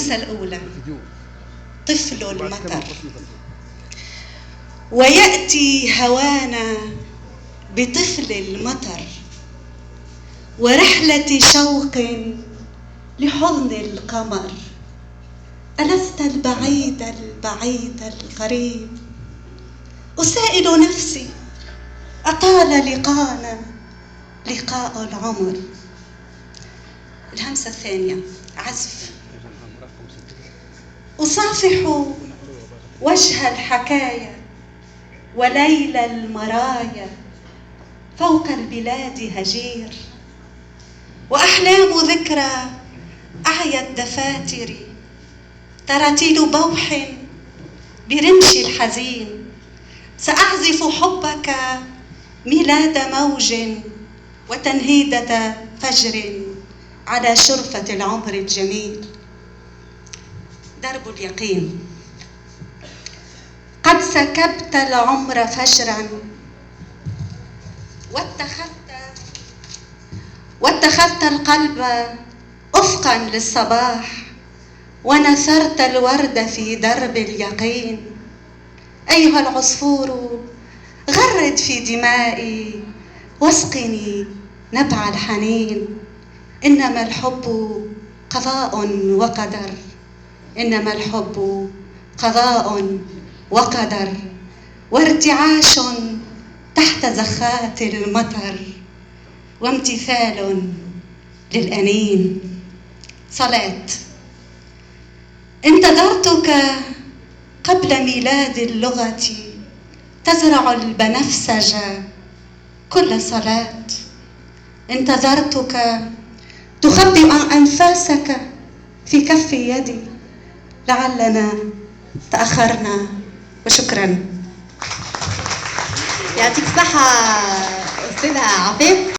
الهمسة الأولى: طفل المطر. ويأتي هوانا بطفل المطر ورحلة شوق لحضن القمر. ألست البعيد البعيد القريب؟ أسائل نفسي أطال لقانا لقاء العمر. الهمسة الثانية: عزف. أصافح وجه الحكايا وليل المرايا فوق البلاد هجير، وأحلام ذكرى أعيا الدفاتر، تراتيل بوح برمش الحزين. سأعزف حبك ميلاد موج وتنهيدة فجر على شرفة العمر الجميل. درب اليقين. قد سكبت العمر فجرا واتخذت القلب أفقا للصباح، ونثرت الورد في درب اليقين. أيها العصفور غرد في دمائي واسقني نبع الحنين. إنما الحب قضاء وقدر، إنما الحب قضاء وقدر، وارتعاش تحت زخات المطر، وامتثال للأنين. صلاة. انتظرتك قبل ميلاد اللغة تزرع البنفسج كل صلاة. انتظرتك تخبئ أنفاسك في كف يدي. لعلنا تأخرنا. وشكرا. يعطيك الصحة أستاذة عفاف.